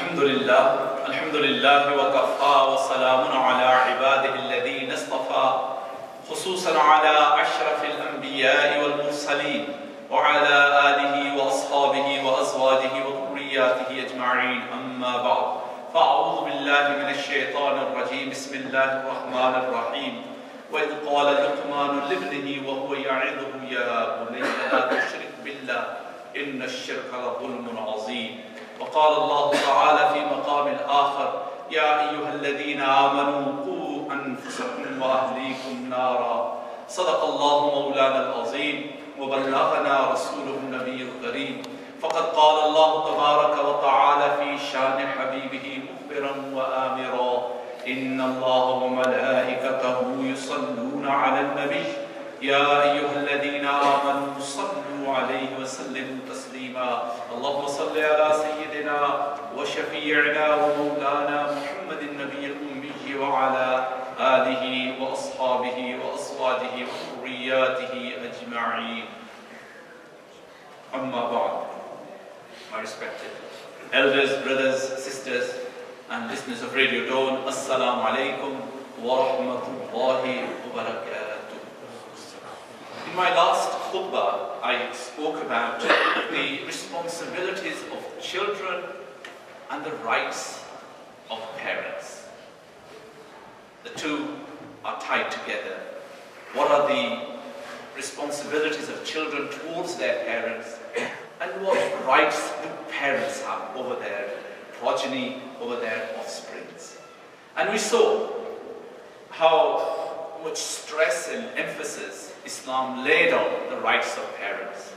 الحمد لله وكفى وسلام على عباده الذين اصطفى خصوصا على أشرف الأنبياء والمرسلين وعلى آله وأصحابه وأزواجه وذرياته أجمعين أما بعد فأعوذ بالله من الشيطان الرجيم بسم الله الرحمن الرحيم وإذ قال لقمان لابنه وهو يعظه يا بني لا تشرك بالله إن الشرك لظلم عظيم وقال الله تعالى في مقام آخر يا أيها الذين آمنوا قوا أنفسكم وأهليكم نارا صدق الله مولانا العظيم وبلغنا رسوله النبي الكريم فقد قال الله تبارك وتعالى في شان حبيبه مخبرا وآمرا إن الله وملائكته يصلون على النبي يا أيها الذين آمنوا صلوا عليه وسلموا تسليما اللهم صل على سيدنا وشفيعنا ومولانا محمد النبي الأمي وعلى آله وأصحابه وأزواجه وذرياته أجمعين أما بعد. My respected elders, brothers, sisters and listeners of Radio Dawn, Assalamu alaikum wa rahmatullahi wa barakatuh. In my last khutbah, I spoke about the responsibilities of children and the rights of parents. The two are tied together. What are the responsibilities of children towards their parents, and what rights do parents have over their progeny, over their offsprings? And we saw how much stress and emphasis Islam laid on the rights of parents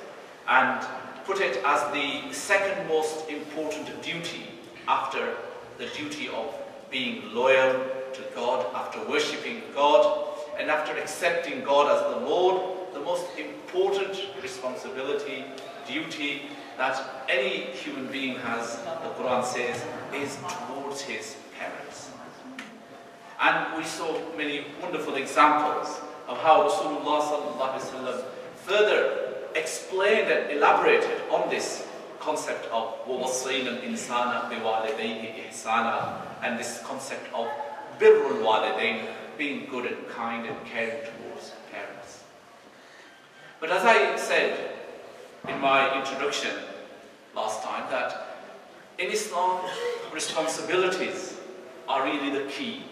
and put it as the second most important duty after the duty of being loyal to God, after worshipping God, and after accepting God as the Lord. The most important responsibility, duty that any human being has, the Quran says, is towards his parents. And we saw many wonderful examples of how Rasulullah sallallahu alaihi wasallam further explained and elaborated on this concept of وَوَصَّيْنَا الْإِنسَانَ بِوَالِدَيْهِ إِحْسَانًا, and this concept of birrul walidain, being good and kind and caring towards parents. But as I said in my introduction last time, that in Islam, responsibilities are really the key.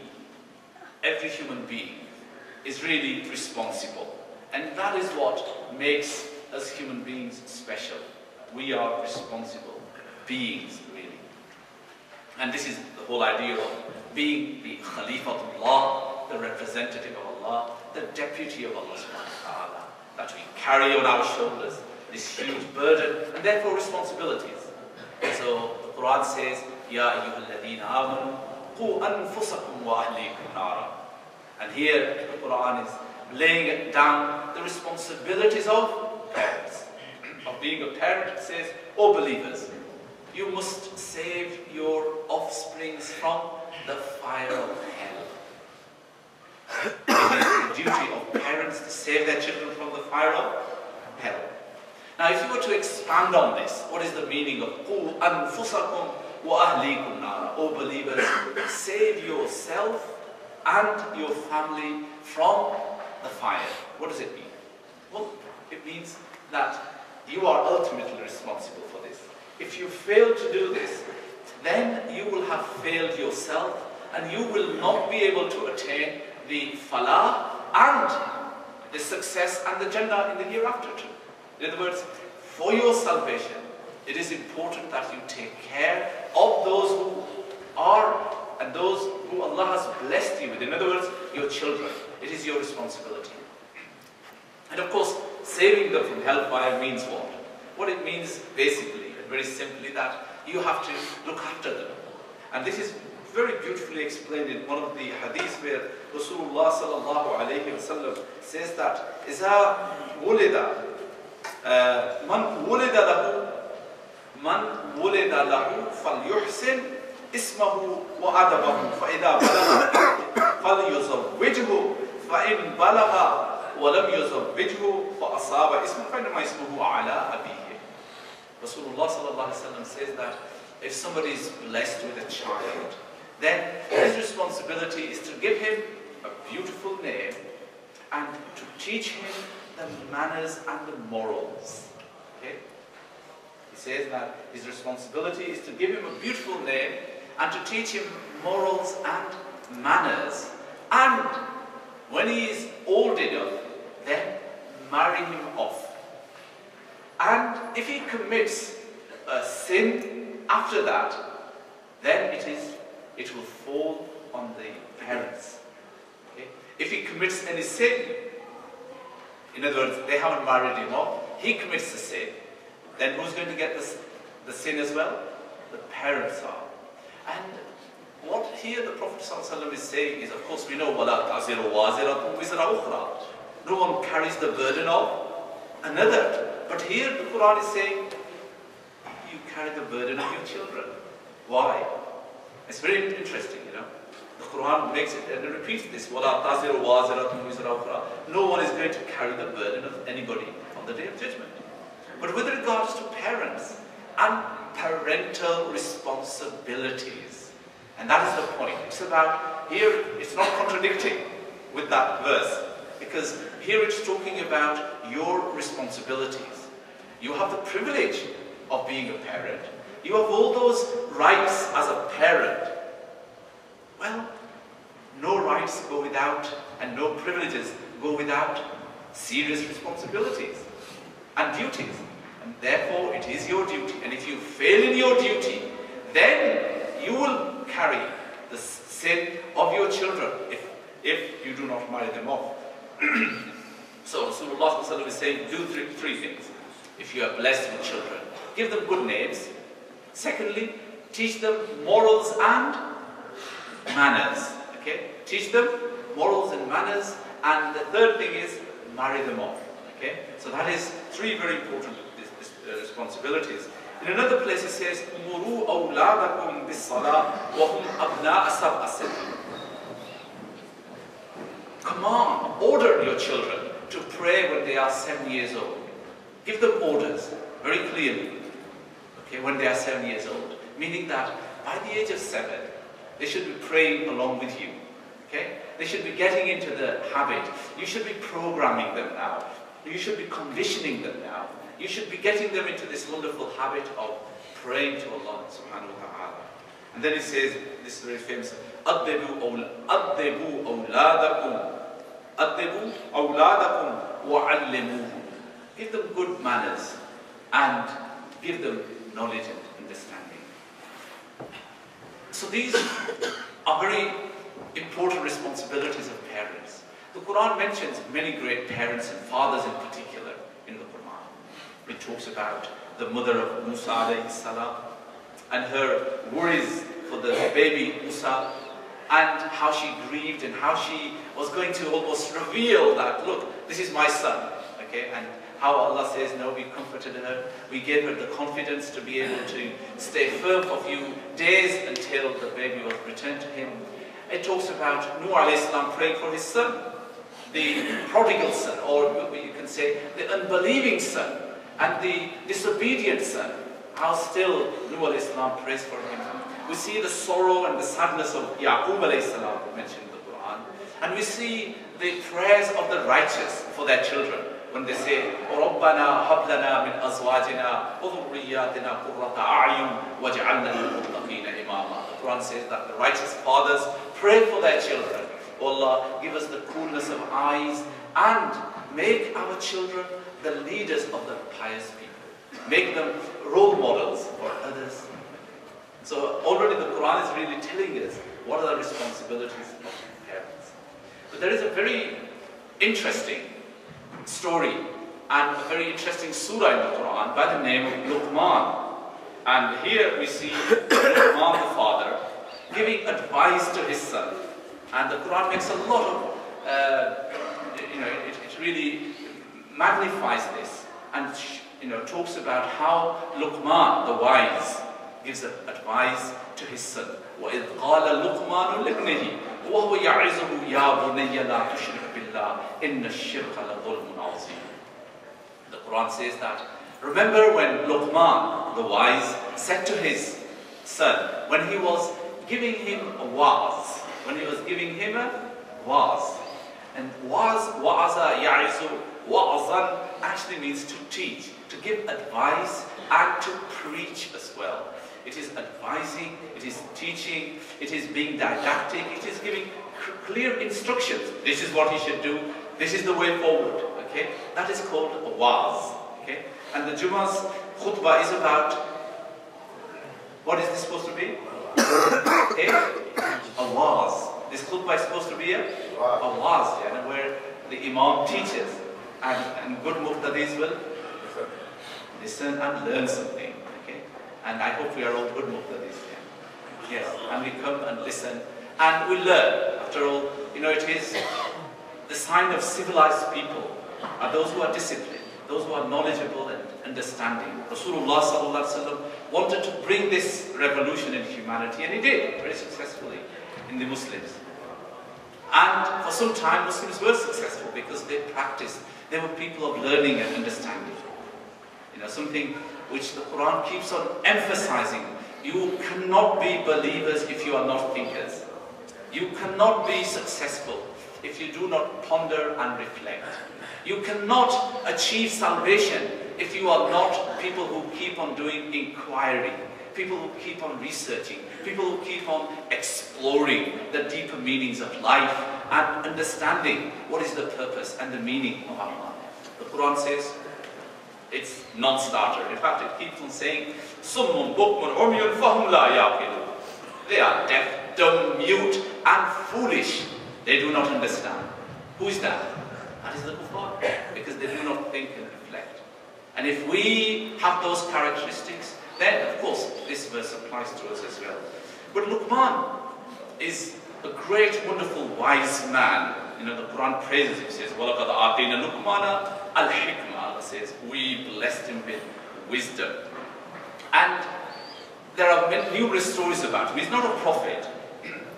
Every human being is really responsible, and that is what makes us human beings special. We are responsible beings, really. And this is the whole idea of being the Khalifatullah, the representative of Allah, the deputy of Allah subhanahu wa ta'ala, that we carry on our shoulders this huge burden and therefore responsibilities. So the Quran says, Ya ayyuhal ladhina amanu qu anfusakum wa ahlikum nara. And here the Quran is laying down the responsibilities of parents. Of being a parent, it says, O believers, you must save your offsprings from the fire of hell. It is the duty of parents to save their children from the fire of hell. Now, if you were to expand on this, what is the meaning of قُوا أَنفُسَكُمْ وَأَهْلِيكُمْ نَارًا? O believers, save yourself and your family from the fire. What does it mean? Well, it means that you are ultimately responsible for this. If you fail to do this, then you will have failed yourself and you will not be able to attain the falah and the success and the Jannah in the hereafter too. In other words, for your salvation, it is important that you take care of those who are and those who Allah has blessed you with. In other words, your children. It is your responsibility. And of course, saving them from hellfire means what? What it means basically, and very simply, that you have to look after them. And this is very beautifully explained in one of the hadiths where Rasulullah sallallahu alayhi wa sallam says that إِذَا وُلِدَ من ولد له فليحسن اسمه وأدبه فإذا بلغ فليزوجه فإن بلغ ولم يزوجه فأصاب اسمه فإنما اسمه على أبيه. Rasulullah sallallahu alaihi wasallam says that if somebody is blessed with a child, then his responsibility is to give him a beautiful name and to teach him the manners and the morals. Okay? He says that his responsibility is to give him a beautiful name and to teach him morals and manners. And when he is old enough, then marry him off. And if he commits a sin after that, then it will fall on the parents. Okay? If he commits any sin, in other words, they haven't married him off, he commits the sin, then who's going to get the sin as well? The parents are. And what here the Prophet ﷺ is saying is, of course we know, وَلَا تَعْزِرُ وَازِرَةٌ وِزْرَ أُخْرَى. No one carries the burden of another. But here the Quran is saying, you carry the burden of your children. Why? It's very interesting, you know. The Quran makes it and it repeats this, وَلَا تَعْزِرُ وَازِرَةٌ وِزْرَ أُخْرَى. No one is going to carry the burden of anybody on the Day of Judgment. But with regards to parents and parental responsibilities, and that is the point. It's about, here it's not contradicting with that verse, because here it's talking about your responsibilities. You have the privilege of being a parent. You have all those rights as a parent. Well, no rights go without, and no privileges go without serious responsibilities and duties. And therefore, it is your duty. And if you fail in your duty, then you will carry the sin of your children if you do not marry them off. So Rasulullah ﷺ is saying, do three things. If you are blessed with children, give them good names. Secondly, teach them morals and manners. Okay? Teach them morals and manners. And the third thing is, marry them off. Okay? So that is three very important responsibilities. In another place it says, "Umuru awladakum bis-salah wa hum abna'a sab'a sin." Command, order your children to pray when they are 7 years old. Give them orders very clearly. Okay, when they are 7 years old, meaning that by the age of 7, they should be praying along with you. Okay, they should be getting into the habit. You should be programming them now. You should be conditioning them now. You should be getting them into this wonderful habit of praying to Allah subhanahu wa ta'ala. And then he says, this is very famous, أَدِّبُوا أَوْلَادَكُمْ وَعَلِّمُوهُمْ. Give them good manners and give them knowledge and understanding. So these are very important responsibilities of parents. The Quran mentions many great parents and fathers in particular in the Quran. It talks about the mother of Musa alayhi salam and her worries for the baby Musa, and how she grieved and how she was going to almost reveal that, look, this is my son. Okay, and how Allah says, no, we comforted her, we gave her the confidence to be able to stay firm for a few days until the baby was returned to him. It talks about Nuh alayhi salam praying for his son, the prodigal son, or you can say the unbelieving son, and the disobedient son. How still Nuh alayhi salam prays for him. We see the sorrow and the sadness of Yaqub alayhi salam mentioned in the Quran. And we see the prayers of the righteous for their children. When they say, رَبَّنَا هَبْ لَنَا مِنْ أَزْوَاجِنَا وَذُرِّيَّاتِنَا قُرَّةَ أَعْيُنٍ وَاجْعَلْنَا لِلْمُتَّقِينَ إِمَامًا. The Quran says that the righteous fathers pray for their children. Oh Allah, give us the coolness of eyes and make our children the leaders of the pious people. Make them role models for others. So already the Quran is really telling us what are the responsibilities of parents. But there is a very interesting story and a very interesting surah in the Quran by the name of Luqman. And here we see Luqman the father giving advice to his son. And the Quran makes a lot of, it really magnifies this and talks about how Luqman, the wise, gives advice to his son. وَإِذْ قَالَ لُقْمَانُ لِابْنِهِ وَهُوَ يَعِظُهُ يَا بُنَيَّ لَا تُشْرِكْ بِاللَّهِ إِنَّ الشِّرْكَ لَظُلْمٌ عَظِيمٌ. The Quran says that, remember when Luqman, the wise, said to his son, when he was giving him a wa'az, and wa'aza ya'izu, wa'azan actually means to teach, to give advice and to preach as well. It is advising, it is teaching, it is being didactic, it is giving clear instructions. This is what he should do, this is the way forward, okay? That is called a wa'az, okay? And the Jummah's khutbah is about, what is this supposed to be? Okay? A wa'az. This khutbah is supposed to be a wa'az, yeah, where the imam teaches, and good muqtadis will listen and learn something, okay? And I hope we are all good muqtadis, yeah? Yes, and we come and listen, and we learn. After all, you know, it is the sign of civilized people, are those who are disciplined, those who are knowledgeable and understanding. Rasulullah sallallahu alaihi wasallam wanted to bring this revolution in humanity, and he did very successfully in the Muslims. And for some time, Muslims were successful because they practiced. They were people of learning and understanding. You know, something which the Quran keeps on emphasizing. You cannot be believers if you are not thinkers. You cannot be successful if you do not ponder and reflect. You cannot achieve salvation if you are not people who keep on doing inquiry, people who keep on researching, people who keep on exploring the deeper meanings of life and understanding what is the purpose and the meaning of our life. The Quran says it's non-starter. In fact, it keeps on saying, "Summun bukmun umyun fahum la yaqilun." They are deaf, dumb, mute, and foolish. They do not understand. Who is that? That is the kuffar, because they do not think and reflect. And if we have those characteristics, then of course this verse applies to us as well. But Luqman is a great, wonderful, wise man. You know, the Quran praises him, says, وَلَقَدْ آتَيْنَا لُقْمَانَ الْحِكْمَةَ. Allah says, we blessed him with wisdom. And there are numerous stories about him. He's not a prophet.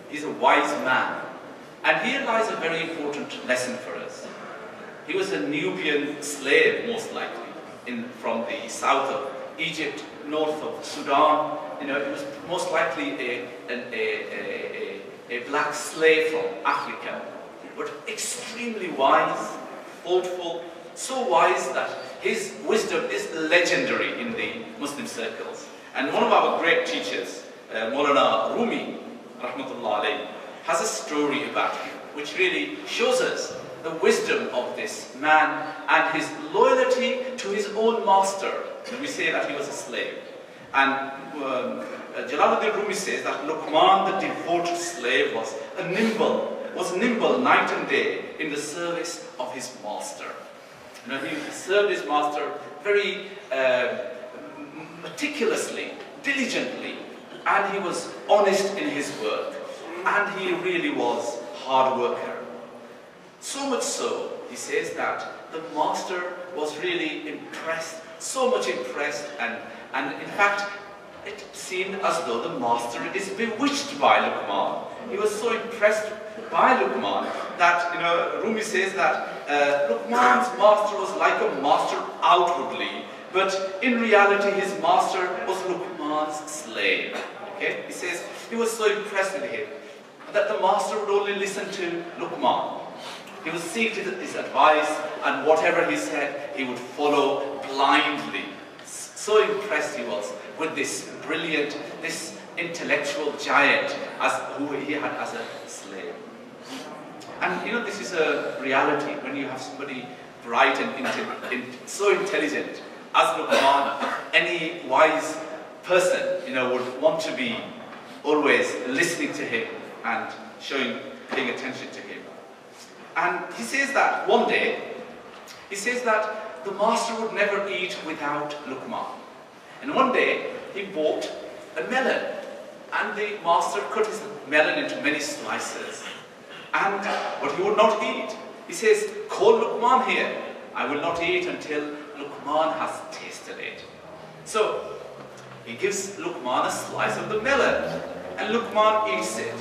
He's a wise man. And here lies a very important lesson for us. He was a Nubian slave, most likely, from the south of Egypt, north of Sudan. You know, he was most likely a black slave from Africa, but extremely wise, thoughtful, so wise that his wisdom is legendary in the Muslim circles. And one of our great teachers, Maulana Rumi, rahmatullah alayhi, has a story about him, which really shows us the wisdom of this man and his loyalty to his own master. We say that he was a slave. And Jalaluddin Rumi says that Luqman, the devoted slave, was nimble night and day in the service of his master. You know, he served his master very meticulously, diligently, and he was honest in his work. And he really was a hard worker. So much so, he says that the master was really impressed, so much impressed, and in fact, it seemed as though the master is bewitched by Luqman. He was so impressed by Luqman that, you know, Rumi says that Luqman's master was like a master outwardly, but in reality his master was Luqman's slave. Okay? He says he was so impressed with him that the master would only listen to Luqman. He would seek his advice, and whatever he said, he would follow blindly. So impressed he was with this brilliant, this intellectual giant who he had as a slave. And you know, this is a reality when you have somebody bright and so intelligent as Luqman. Any wise person, you know, would want to be always listening to him and paying attention to him. And he says that one day, he says that the master would never eat without Luqman. And one day, he bought a melon, and the master cut his melon into many slices. But he would not eat. He says, call Luqman here. I will not eat until Luqman has tasted it. So, he gives Luqman a slice of the melon, and Luqman eats it.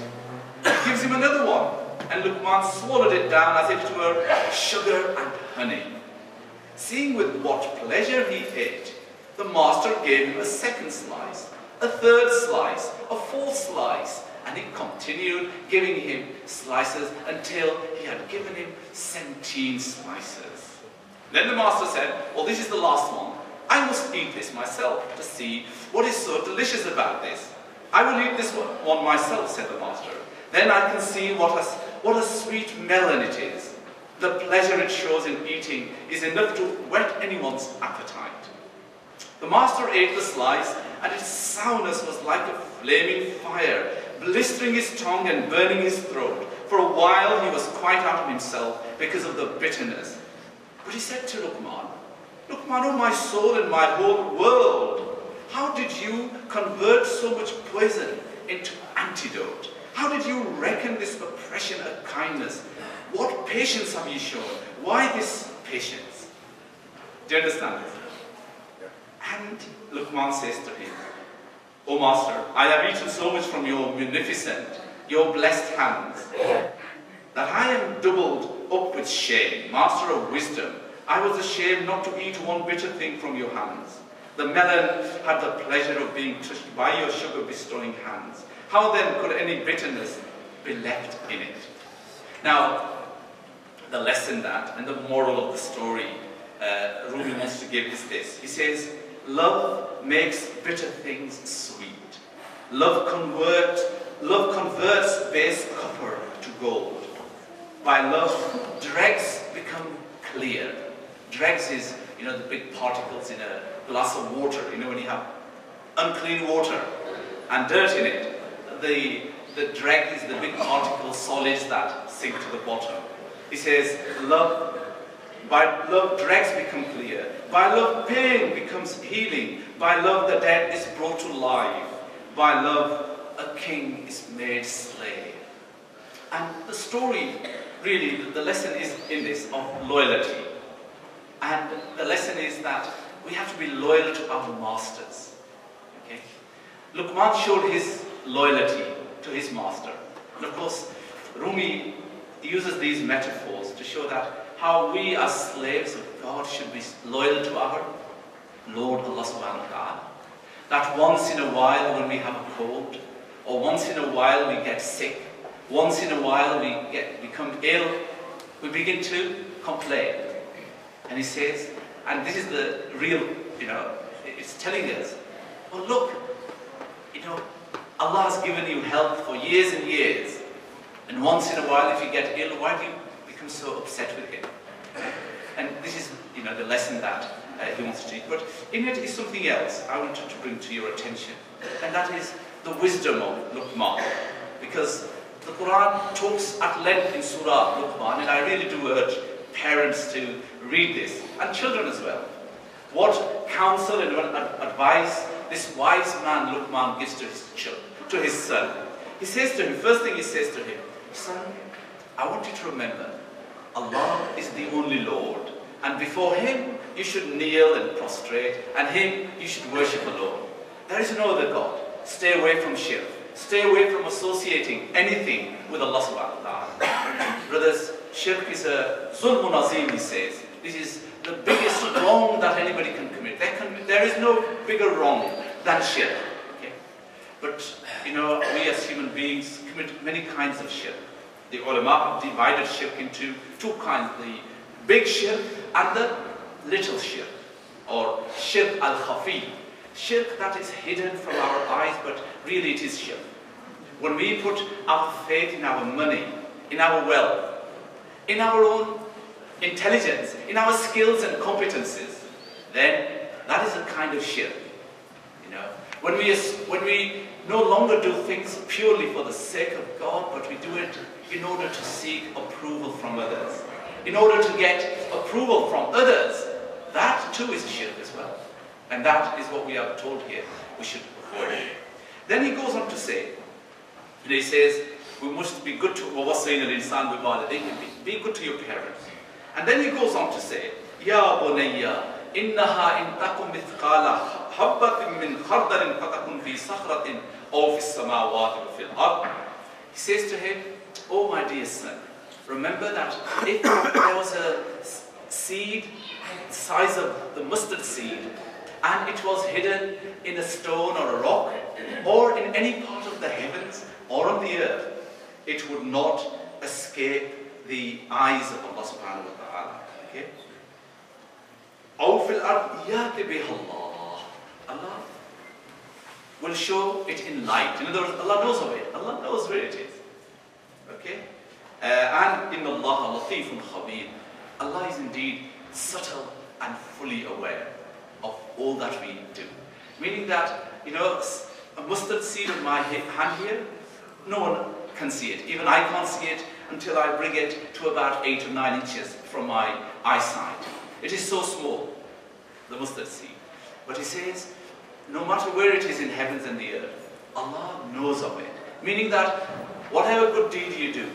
He gives him another one, and Luqman swallowed it down as if it were sugar and honey. Seeing with what pleasure he ate, the master gave him a second slice, a third slice, a fourth slice, and he continued giving him slices until he had given him 17 slices. Then the master said, well, this is the last one. I must eat this myself to see what is so delicious about this. I will eat this one myself, said the master. Then I can see what a sweet melon it is. The pleasure it shows in eating is enough to whet anyone's appetite. The master ate the slice, and its sourness was like a flaming fire, blistering his tongue and burning his throat. For a while he was quite out of himself because of the bitterness. But he said to Luqman, Luqman, oh my soul and my whole world, how did you convert so much poison into antidote? How did you reckon this oppression a kindness? What patience have you shown? Why this patience? Do you understand this? And Luqman says to him, O master, I have eaten so much from your munificent, your blessed hands, that I am doubled up with shame. Master of wisdom, I was ashamed not to eat one bitter thing from your hands. The melon had the pleasure of being touched by your sugar-bestowing hands. How then could any bitterness be left in it? Now, the lesson that, and the moral of the story Rumi wants to give is this. He says, love makes bitter things sweet. Love converts base copper to gold. By love, dregs become clear. Dregs is, the big particles in a glass of water. When you have unclean water and dirt in it, the dreg is the big particle solids that sink to the bottom. He says, by love, dregs become clear. By love, pain becomes healing. By love, the dead is brought to life. By love, a king is made slave. And the story, really, the lesson is in this of loyalty. And the lesson is that we have to be loyal to our masters. Okay? Luqman showed his loyalty to his master. And of course, Rumi uses these metaphors to show that how we as slaves of God should be loyal to our Lord Allah subhanahu wa ta'ala. That once in a while when we have a cold, or once in a while we get sick, once in a while we become ill, we begin to complain. And he says, and this is the real, it's telling us, well look, Allah has given you health for years and years. And once in a while if you get ill, why do you become so upset with Him? And this is, the lesson that he wants to teach. But in it is something else I wanted to bring to your attention. And that is the wisdom of Luqman. Because the Quran talks at length in Surah Luqman, and I really do urge parents to read this, and children as well. What counsel and what advice this wise man Luqman gives to his son. He says to him, first thing he says to him, son, I want you to remember, Allah is the only Lord, and before Him you should kneel and prostrate, and Him you should worship alone. There is no other God. Stay away from shirk. Stay away from associating anything with Allah subhanahu wa ta'ala. Brothers, shirk is a zulmun azim, he says. This is the biggest wrong that anybody can commit. There is no bigger wrong than shirk. Okay? But, we as human beings commit many kinds of shirk. The ulama have divided shirk into two kinds, the big shirk and the little shirk, or shirk al-khafi. Shirk that is hidden from our eyes, but really it is shirk. When we put our faith in our money, in our wealth, in our own intelligence, in our skills and competences, then that is a kind of shirk. When we no longer do things purely for the sake of God, but we do it in order to seek approval from others, in order to get approval from others, that too is shirk as well. And that is what we are told here we should avoid. Then he goes on to say, and he says, we must be good to وَوَصَّيْنَا الْإِنسَانَ بِوَالِدَيْهِ, be good to your parents. And then he goes on to say, يَا بُنَيَّ إِنَّهَا إِن تَكُن مِثْقَالَ حَبَّةٍ مِّنْ خَرْدَلٍ فَتَكُنْ فِي صَخْرَةٍ أَوْ فِي السَّمَاوَاتِ وَفِي الْأَرْضِ. He says to him, oh my dear son, remember that if there was a seed the size of the mustard seed, and it was hidden in a stone or a rock, or in any part of the heavens or on the earth, it would not escape the eyes of Allah subhanahu wa ta'ala. Okay? أو في الأرض يأتي بها الله. Allah will show it in light. In other words, Allah knows of it. Allah knows where it is. Okay? And in Allah latifun khabir. Allah is indeed subtle and fully aware of all that we do. Meaning that, you know, a mustard seed in my hand here, no one can see it. Even I can't see it until I bring it to about 8 or 9 inches from my eyesight. It is so small, the mustard seed. But he says, no matter where it is in heavens and the earth, Allah knows of it. Meaning that whatever good deed you do,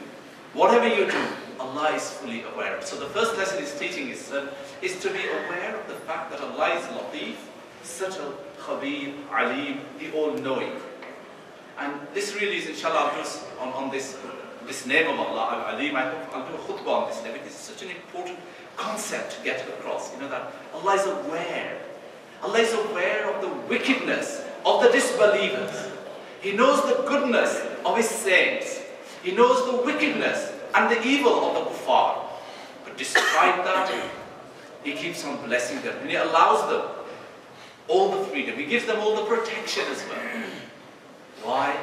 whatever you do, Allah is fully aware. So the first lesson he's teaching his son is to be aware of the fact that Allah is Latif, subtle, Khabir, Alim, the all-knowing. And this really is, inshallah, on this name of Allah, Al-Alim. I hope I'll do a khutbah on this name. It is such an important concept to get across. You know that Allah is aware. Allah is aware of the wickedness of the disbelievers. He knows the goodness of His saints. He knows the wickedness and the evil of the kuffar. But despite that, He keeps on blessing them. And He allows them all the freedom. He gives them all the protection as well. Why?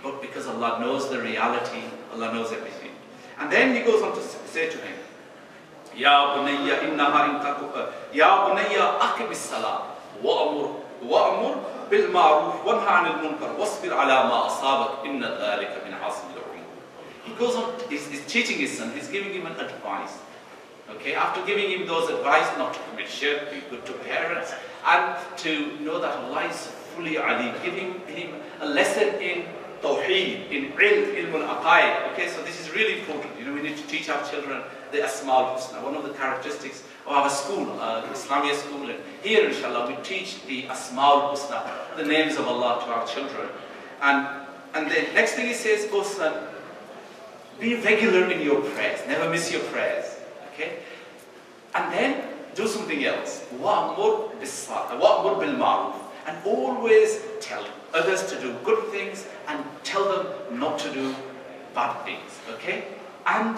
But because Allah knows the reality, Allah knows everything. And then He goes on to say to him, Ya bunayya innaha in taku, Ya bunayya aqim as-salah, wa'amur bil ma'ruf, wanha 'anil munkar, wasbir 'ala ma asabak, inna dhalika min 'azmi al-umur. He goes on, he's teaching his son, he's giving him an advice. Okay, after giving him those advice not to commit shirk, be good to parents, and to know that Allah is fully alim, giving him a lesson in tawheed, in ilm al-aqaid. Okay, so this is really important. You know, we need to teach our children the Asma al-Husna. One of the characteristics of our school, the Islamic school, and here inshallah we teach the Asma al-Husna, the names of Allah to our children. And the next thing he says, oh son, be regular in your prayers, never miss your prayers. Okay? And then do something else. Wa'amur bil ma'ruf. And always tell others to do good things and tell them not to do bad things. Okay? And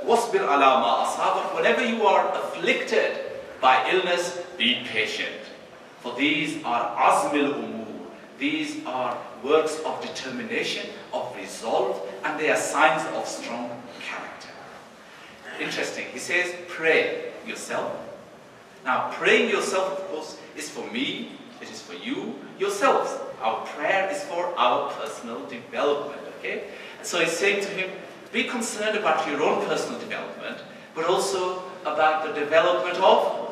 wasbir ala ma asabak. Whenever you are afflicted by illness, be patient. For these are azmil umur. These are works of determination, of resolve, and they are signs of strong character. Interesting. He says, pray yourself. Now, praying yourself, of course, is for me, it is for you, yourselves. Our prayer is for our personal development, okay? So he's saying to him, be concerned about your own personal development, but also about the development of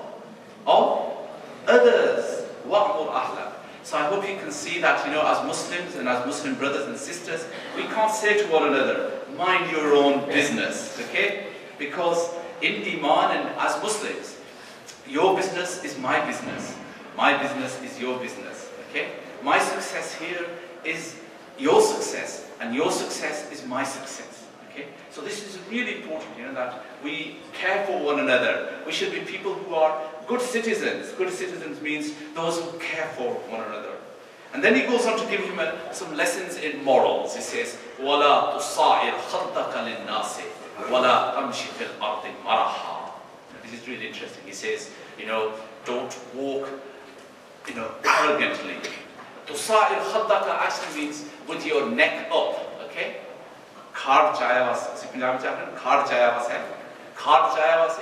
others. وَأْمُرْ أَهْلَكَ. So I hope you can see that, you know, as Muslims and as Muslim brothers and sisters, we can't say to one another, mind your own business, okay? Because in Iman and as Muslims, your business is my business. My business is your business, okay? My success here is your success, and your success is my success, okay? So this is really important, you know, that we care for one another. We should be people who are good citizens. Good citizens means those who care for one another. And then he goes on to give him some lessons in morals. He says, وَلَا تُصَائِرْ خَدَّكَ لِلنَّاسِ وَلَا تَمْشِ فِي الْأَرْضِ مَرَحًا. This is really interesting. He says, you know, don't walk, you know, arrogantly. تُصَائِرْ خَدَّكَ actually means with your neck up, okay? Khar chaya was, khar chaya was, khar chaya was,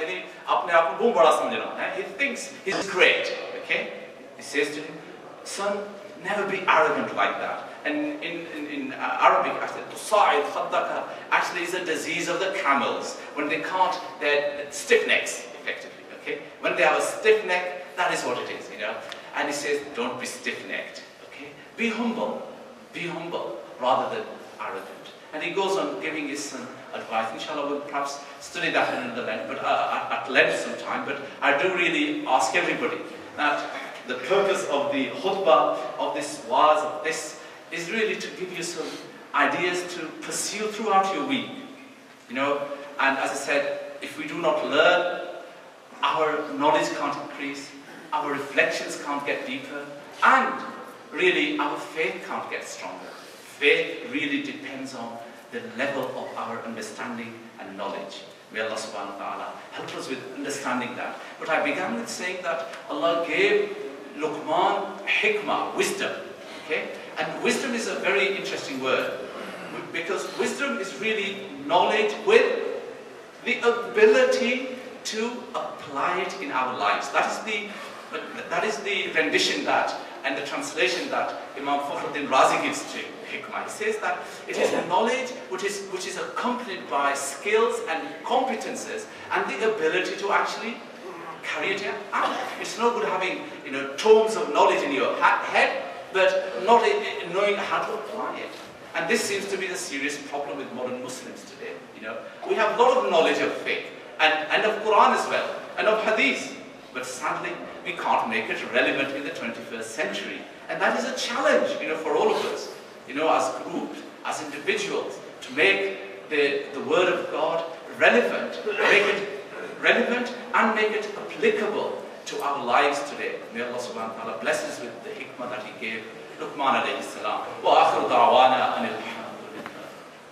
he thinks he's great, okay? He says to him, son, never be arrogant like that. And in Arabic, actually, tusa'id khaddaka actually is a disease of the camels. When they can't, they're stiff necks, effectively, okay? When they have a stiff neck, that is what it is, you know? And he says, don't be stiff-necked, okay? Be humble, rather than arrogant. And he goes on giving his son advice. Inshallah, we'll perhaps study that in another length, but at length sometime. But I do really ask everybody that the purpose of the khutbah, of this wa'az, of this, is really to give you some ideas to pursue throughout your week. You know, and as I said, if we do not learn, our knowledge can't increase, our reflections can't get deeper, and really our faith can't get stronger. Faith really depends on the level of our understanding and knowledge. May Allah subhanahu wa ta'ala help us with understanding that. But I began with saying that Allah gave Luqman hikmah, wisdom. Okay? And wisdom is a very interesting word, because wisdom is really knowledge with the ability to apply it in our lives. That is the rendition that, and the translation that Imam Fakhruddin Razi gives to hikmah. He says that it is knowledge which is accompanied by skills and competences and the ability to actually carry it out. It's no good having tomes of knowledge in your head, but not knowing how to apply it. And this seems to be the serious problem with modern Muslims today. We have a lot of knowledge of fiqh and of Quran as well, and of hadith, but sadly we can't make it relevant in the 21st century. And that is a challenge, for all of us, as groups, as individuals, to make the word of God relevant, make it relevant and make it applicable to our lives today. May Allah subhanahu wa ta'ala bless us with the hikmah that He gave Luqman alayhi salam. Wa akhiru da'wana anil